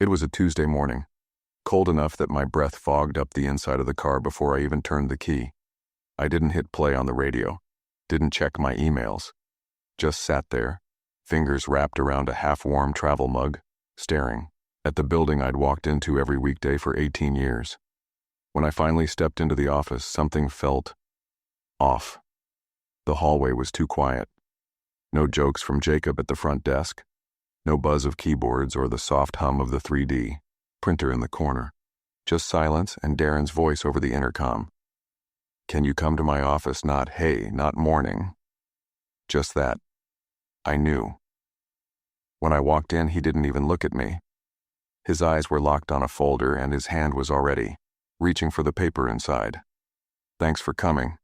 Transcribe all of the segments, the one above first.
It was a Tuesday morning, cold enough that my breath fogged up the inside of the car before I even turned the key. I didn't hit play on the radio, didn't check my emails, just sat there, fingers wrapped around a half-warm travel mug, staring at the building I'd walked into every weekday for 18 years. When I finally stepped into the office, something felt off. The hallway was too quiet. No jokes from Jacob at the front desk. No buzz of keyboards or the soft hum of the 3D printer in the corner. Just silence and Darren's voice over the intercom. "Can you come to my office?" Not "hey," not "morning." Just that. I knew. When I walked in, he didn't even look at me. His eyes were locked on a folder and his hand was already reaching for the paper inside. "Thanks for coming,"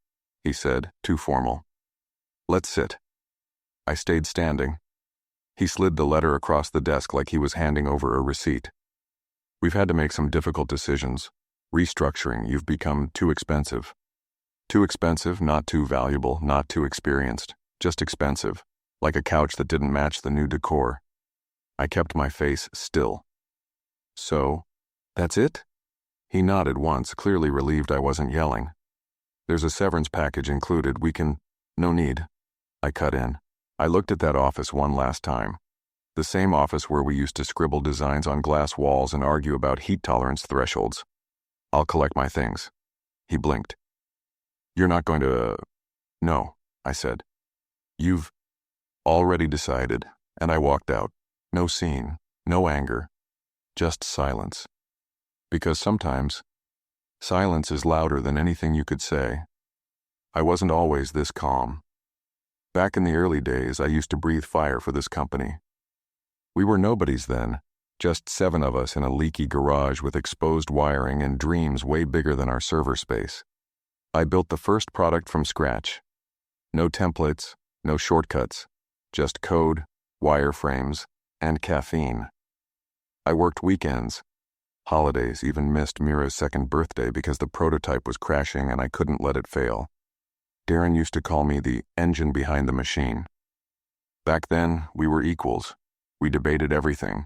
he said, too formal. "Let's sit." I stayed standing. He slid the letter across the desk like he was handing over a receipt. "We've had to make some difficult decisions. Restructuring, you've become too expensive." Too expensive, not too valuable, not too experienced, just expensive, like a couch that didn't match the new decor. I kept my face still. "So, that's it?" He nodded once, clearly relieved I wasn't yelling. "There's a severance package included. We can—" "No need." I cut in. I looked at that office one last time. The same office where we used to scribble designs on glass walls and argue about heat tolerance thresholds. "I'll collect my things." He blinked. "You're not going to—" "No," I said. "You've already decided," and I walked out. No scene, no anger, just silence. Because sometimes, silence is louder than anything you could say. I wasn't always this calm. Back in the early days, I used to breathe fire for this company. We were nobodies then, just 7 of us in a leaky garage with exposed wiring and dreams way bigger than our server space. I built the first product from scratch. No templates, no shortcuts, just code, wireframes, and caffeine. I worked weekends, holidays, even missed Mira's 2nd birthday because the prototype was crashing and I couldn't let it fail. Darren used to call me the engine behind the machine. Back then, we were equals. We debated everything,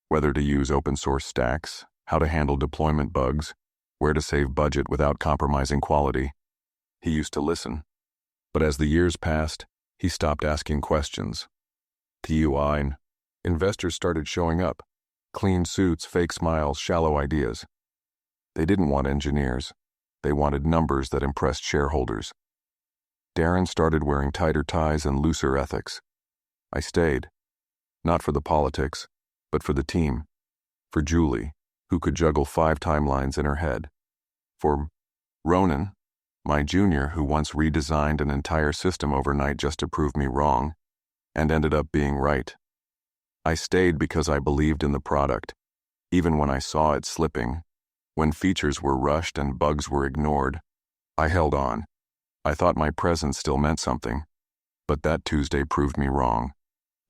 whether to use open source stacks, how to handle deployment bugs, where to save budget without compromising quality. He used to listen. But as the years passed, he stopped asking questions. TUI and investors started showing up. Clean suits, fake smiles, shallow ideas. They didn't want engineers. They wanted numbers that impressed shareholders. Darren started wearing tighter ties and looser ethics. I stayed. Not for the politics, but for the team. For Julie, who could juggle 5 timelines in her head. For Ronan, my junior, who once redesigned an entire system overnight just to prove me wrong, and ended up being right. I stayed because I believed in the product, even when I saw it slipping, when features were rushed and bugs were ignored. I held on. I thought my presence still meant something, but that Tuesday proved me wrong.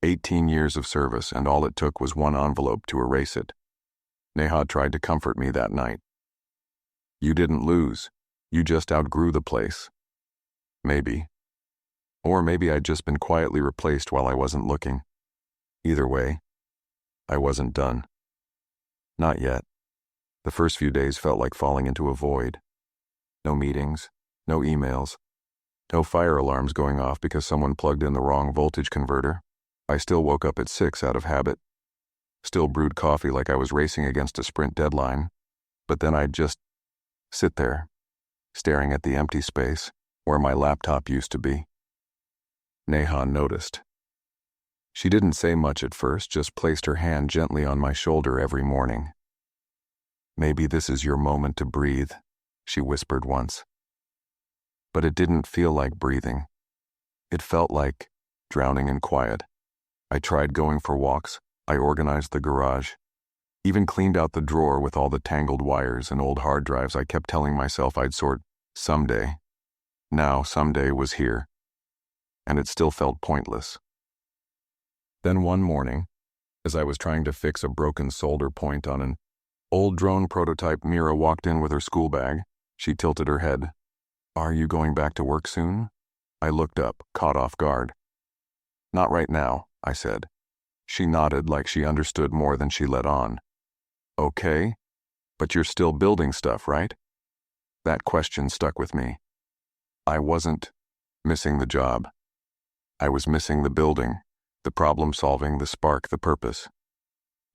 18 years of service, and all it took was one envelope to erase it. Neha tried to comfort me that night. "You didn't lose. You just outgrew the place." Maybe. Or maybe I'd just been quietly replaced while I wasn't looking. Either way, I wasn't done. Not yet. The first few days felt like falling into a void. No meetings, no emails, no fire alarms going off because someone plugged in the wrong voltage converter. I still woke up at 6 out of habit. Still brewed coffee like I was racing against a sprint deadline. But then I'd just sit there, staring at the empty space where my laptop used to be. Neha noticed. She didn't say much at first, just placed her hand gently on my shoulder every morning. "Maybe this is your moment to breathe," she whispered once. But it didn't feel like breathing. It felt like drowning in quiet. I tried going for walks. I organized the garage. Even cleaned out the drawer with all the tangled wires and old hard drives I kept telling myself I'd sort someday. Now someday was here. And it still felt pointless. Then one morning, as I was trying to fix a broken solder point on an old drone prototype, Mira walked in with her school bag. She tilted her head. "Are you going back to work soon?" I looked up, caught off guard. "Not right now," I said. She nodded like she understood more than she let on. Okay, but you're still building stuff, right? That question stuck with me. I wasn't missing the job. I was missing the building, the problem solving, the spark, the purpose.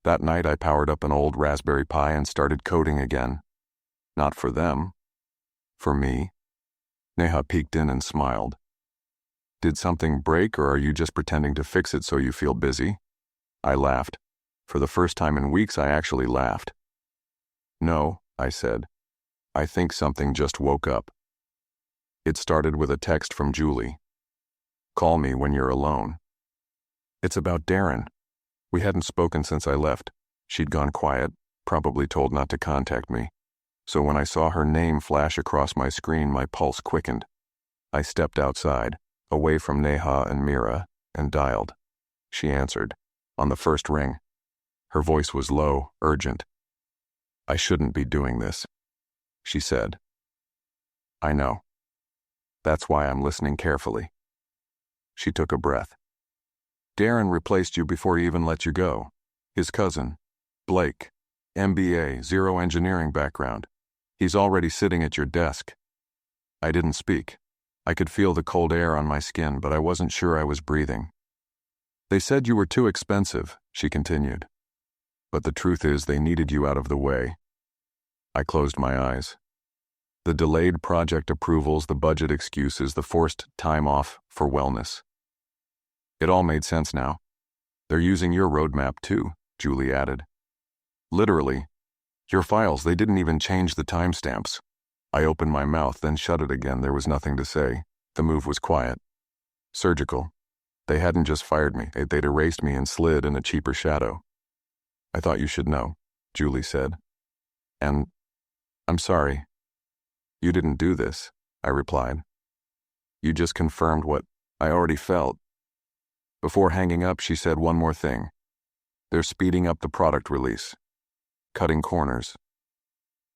That night I powered up an old Raspberry Pi and started coding again. Not for them. For me. Neha peeked in and smiled. Did something break, or are you just pretending to fix it so you feel busy? I laughed. For the first time in weeks, I actually laughed. No, I said. I think something just woke up. It started with a text from Julie. Call me when you're alone. It's about Darren. We hadn't spoken since I left. She'd gone quiet, probably told not to contact me. So when I saw her name flash across my screen, my pulse quickened. I stepped outside, away from Neha and Mira, and dialed. She answered, on the first ring. Her voice was low, urgent. I shouldn't be doing this, she said. I know. That's why I'm listening carefully. She took a breath. Darren replaced you before he even let you go. His cousin, Blake, MBA, zero engineering background. He's already sitting at your desk. I didn't speak. I could feel the cold air on my skin, but I wasn't sure I was breathing. They said you were too expensive, she continued. But the truth is they needed you out of the way. I closed my eyes. The delayed project approvals, the budget excuses, the forced time off for wellness. It all made sense now. They're using your roadmap too, Julie added. Literally. Your files, they didn't even change the timestamps. I opened my mouth, then shut it again. There was nothing to say. The move was quiet. Surgical. They hadn't just fired me. They'd erased me and slid in a cheaper shadow. I thought you should know, Julie said. And I'm sorry. You didn't do this, I replied. You just confirmed what I already felt. Before hanging up, she said one more thing. They're speeding up the product release. Cutting corners.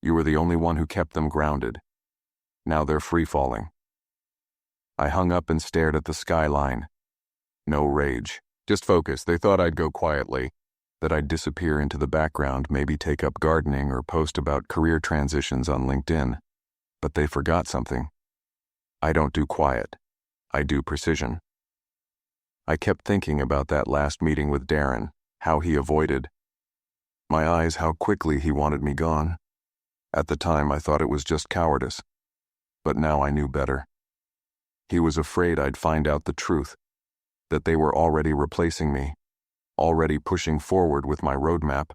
You were the only one who kept them grounded. Now they're free-falling. I hung up and stared at the skyline. No rage, just focus. They thought I'd go quietly, that I'd disappear into the background, maybe take up gardening or post about career transitions on LinkedIn. But they forgot something. I don't do quiet. I do precision. I kept thinking about that last meeting with Darren, how he avoided my eyes, how quickly he wanted me gone. At the time, I thought it was just cowardice. But now I knew better. He was afraid I'd find out the truth, that they were already replacing me, already pushing forward with my roadmap,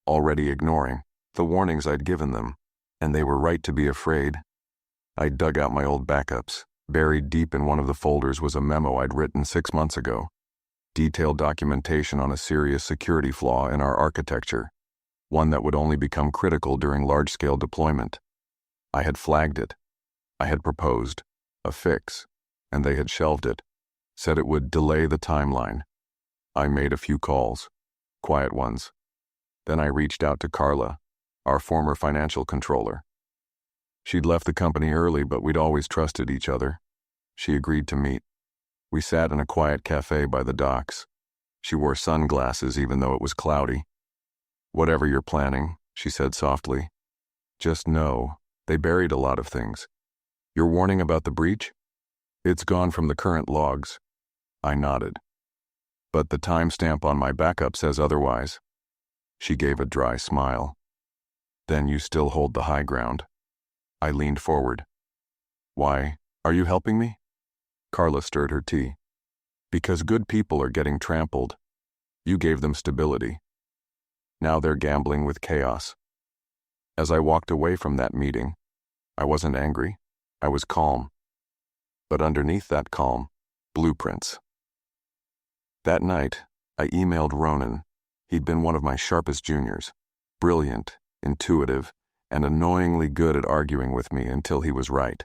already ignoring the warnings I'd given them, and they were right to be afraid. I dug out my old backups. Buried deep in one of the folders was a memo I'd written 6 months ago. Detailed documentation on a serious security flaw in our architecture, one that would only become critical during large-scale deployment. I had flagged it. I had proposed a fix, and they had shelved it, said it would delay the timeline. I made a few calls, quiet ones. Then I reached out to Carla, our former financial controller. She'd left the company early, but we'd always trusted each other. She agreed to meet. We sat in a quiet cafe by the docks. She wore sunglasses even though it was cloudy. Whatever you're planning, she said softly. Just know, they buried a lot of things. Your warning about the breach? It's gone from the current logs. I nodded. But the timestamp on my backup says otherwise. She gave a dry smile. Then you still hold the high ground. I leaned forward. Why, are you helping me? Carla stirred her tea. Because good people are getting trampled. You gave them stability. Now they're gambling with chaos. As I walked away from that meeting, I wasn't angry. I was calm. But underneath that calm, blueprints. That night, I emailed Ronan. He'd been one of my sharpest juniors. Brilliant, intuitive, and annoyingly good at arguing with me until he was right.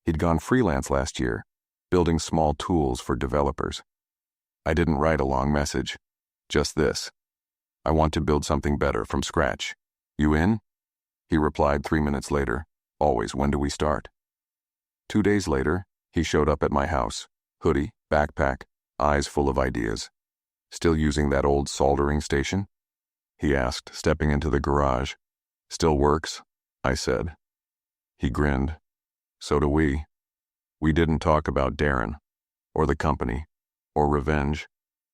He'd gone freelance last year, building small tools for developers. I didn't write a long message. Just this. I want to build something better from scratch. You in? He replied 3 minutes later. Always, when do we start? 2 days later, he showed up at my house. Hoodie, backpack, eyes full of ideas. Still using that old soldering station? he asked, stepping into the garage. Still works? I said. He grinned. So do we. We didn't talk about Darren, or the company, or revenge.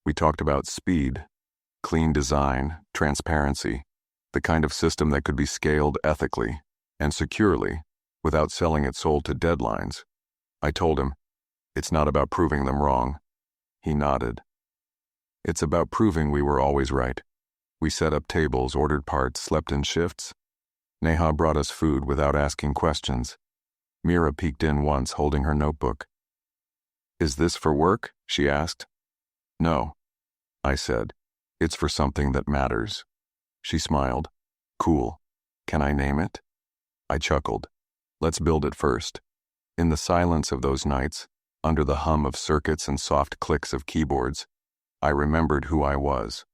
We talked about speed, clean design, transparency, the kind of system that could be scaled ethically and securely without selling its soul to deadlines. I told him, it's not about proving them wrong. He nodded. It's about proving we were always right. We set up tables, ordered parts, slept in shifts. Neha brought us food without asking questions. Mira peeked in once, holding her notebook. Is this for work? She asked. No, I said. It's for something that matters. She smiled. Cool. Can I name it? I chuckled. Let's build it first. In the silence of those nights, under the hum of circuits and soft clicks of keyboards, I remembered who I was.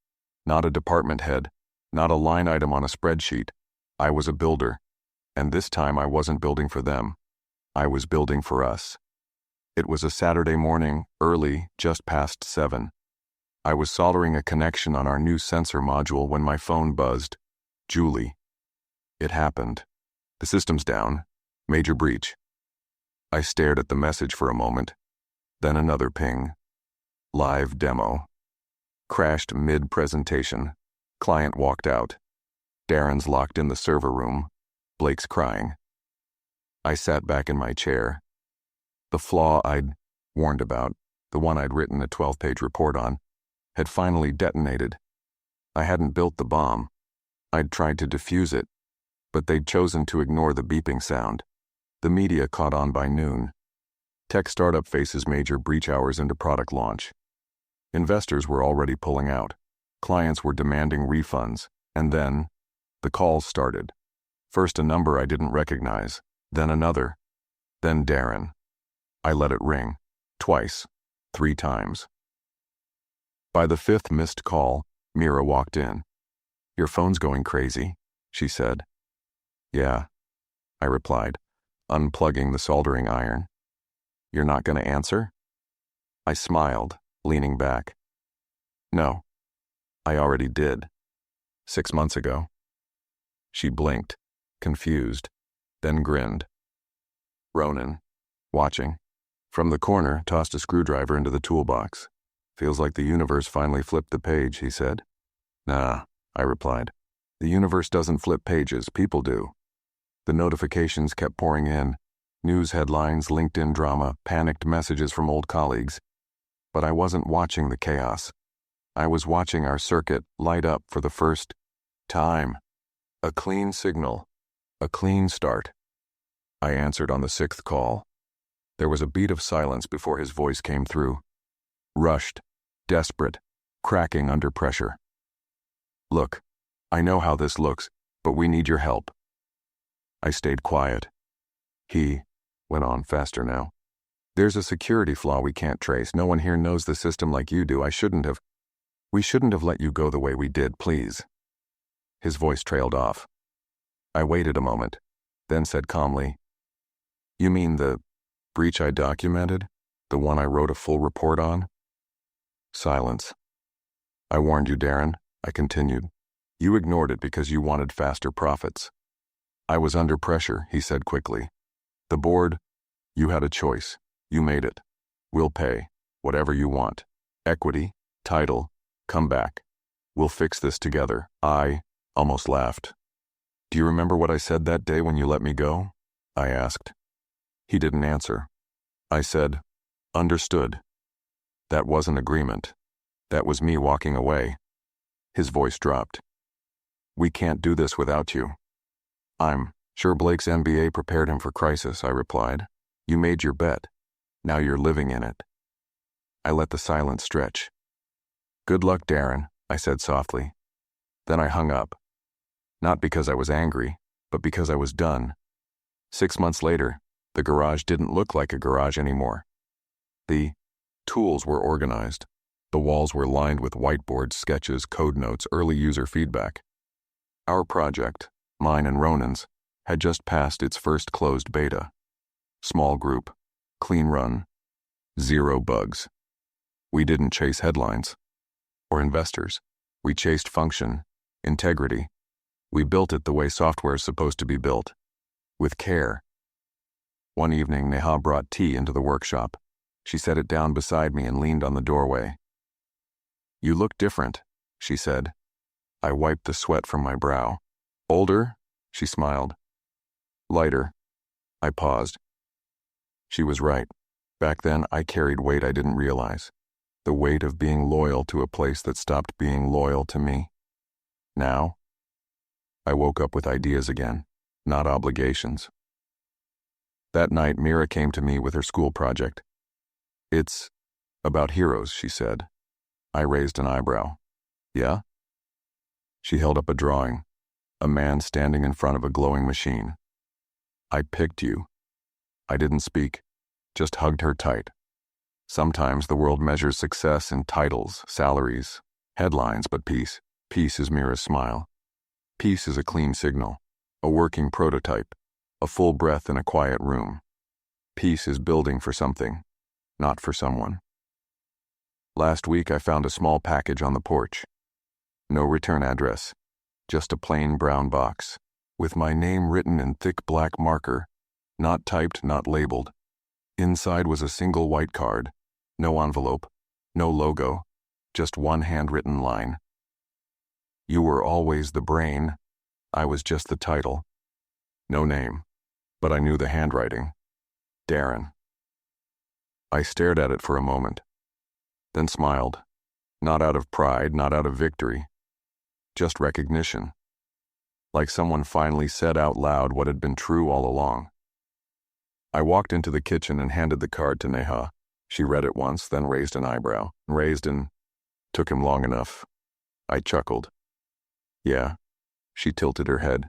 Not a department head, not a line item on a spreadsheet. I was a builder, and this time I wasn't building for them. I was building for us. It was a Saturday morning, early, just past 7. I was soldering a connection on our new sensor module when my phone buzzed. Julie. It happened. The system's down. Major breach. I stared at the message for a moment. Then another ping. Live demo. Crashed mid-presentation. Client walked out. Darren's locked in the server room. Blake's crying. I sat back in my chair. The flaw I'd warned about, the one I'd written a 12-page report on, had finally detonated. I hadn't built the bomb. I'd tried to defuse it, but they'd chosen to ignore the beeping sound. The media caught on by noon. Tech startup faces major breach hours into product launch. Investors were already pulling out. Clients were demanding refunds, and then the calls started. First a number I didn't recognize, then another, then Darren. I let it ring, twice, 3 times. By the 5th missed call, Mira walked in. Your phone's going crazy, she said. Yeah, I replied, unplugging the soldering iron. You're not going to answer? I smiled, leaning back. No, I already did. 6 months ago. She blinked, confused, then grinned. Ronan, watching, from the corner, tossed a screwdriver into the toolbox. Feels like the universe finally flipped the page, he said. Nah, I replied. The universe doesn't flip pages, people do. The notifications kept pouring in. News headlines, LinkedIn drama, panicked messages from old colleagues. But I wasn't watching the chaos. I was watching our circuit light up for the first time. A clean signal. A clean start. I answered on the 6th call. There was a beat of silence before his voice came through. Rushed, desperate, cracking under pressure. Look, I know how this looks, but we need your help. I stayed quiet. He went on faster now. There's a security flaw we can't trace. No one here knows the system like you do. We shouldn't have let you go the way we did, please. His voice trailed off. I waited a moment, then said calmly, You mean the breach I documented? The one I wrote a full report on? Silence. I warned you, Darren, I continued. You ignored it because you wanted faster profits. I was under pressure, he said quickly. The board, you had a choice. You made it. We'll pay, whatever you want. Equity, title, come back. We'll fix this together. I almost laughed. Do you remember what I said that day when you let me go? I asked. He didn't answer. I said, Understood. That wasn't agreement. That was me walking away. His voice dropped. We can't do this without you. I'm sure Blake's MBA prepared him for crisis, I replied. You made your bet. Now you're living in it. I let the silence stretch. Good luck, Darren, I said softly. Then I hung up. Not because I was angry, but because I was done. 6 months later, the garage didn't look like a garage anymore. The tools were organized. The walls were lined with whiteboards, sketches, code notes, early user feedback. Our project, mine and Ronan's, had just passed its first closed beta. Small group, clean run, 0 bugs. We didn't chase headlines or investors. We chased function, Integrity. We built it the way software's supposed to be built. With care. One evening, Neha brought tea into the workshop. She set it down beside me and leaned on the doorway. "You look different," she said. I wiped the sweat from my brow. "Older?" she smiled. "Lighter." I paused. She was right. Back then, I carried weight I didn't realize. The weight of being loyal to a place that stopped being loyal to me. Now, I woke up with ideas again, not obligations. That night, Mira came to me with her school project. "It's about heroes," she said. I raised an eyebrow. "Yeah?" She held up a drawing, a man standing in front of a glowing machine. "I picked you." I didn't speak, just hugged her tight. Sometimes the world measures success in titles, salaries, headlines, but peace is Mira's smile. Peace is a clean signal, a working prototype, a full breath in a quiet room. Peace is building for something, not for someone. Last week I found a small package on the porch. No return address, just a plain brown box, with my name written in thick black marker, not typed, not labeled. Inside was a single white card, no envelope, no logo, just one handwritten line. "You were always the brain, I was just the title." No name, but I knew the handwriting. Darren. I stared at it for a moment, then smiled, not out of pride, not out of victory, just recognition, like someone finally said out loud what had been true all along. I walked into the kitchen and handed the card to Neha. She read it once, then raised an eyebrow. Took him long enough. I chuckled. "Yeah." She tilted her head.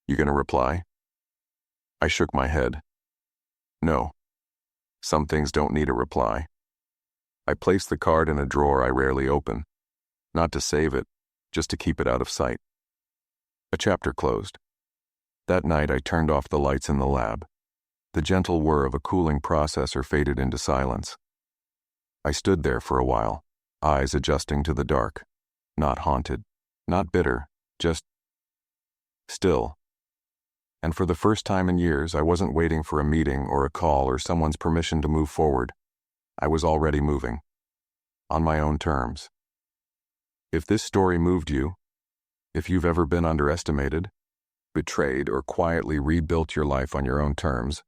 "You gonna reply?" I shook my head. "No. Some things don't need a reply." I placed the card in a drawer I rarely open. Not to save it, just to keep it out of sight. A chapter closed. That night I turned off the lights in the lab. The gentle whir of a cooling processor faded into silence. I stood there for a while, eyes adjusting to the dark. Not haunted, not bitter, just still. And for the first time in years, I wasn't waiting for a meeting or a call or someone's permission to move forward. I was already moving. On my own terms. If this story moved you, if you've ever been underestimated, betrayed, or quietly rebuilt your life on your own terms,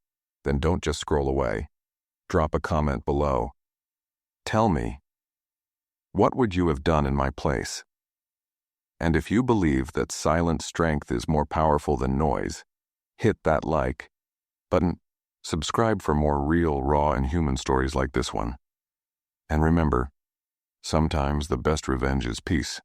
then don't just scroll away. Drop a comment below. Tell me, what would you have done in my place? And if you believe that silent strength is more powerful than noise, hit that like button, subscribe for more real, raw, and human stories like this one. And remember, sometimes the best revenge is peace.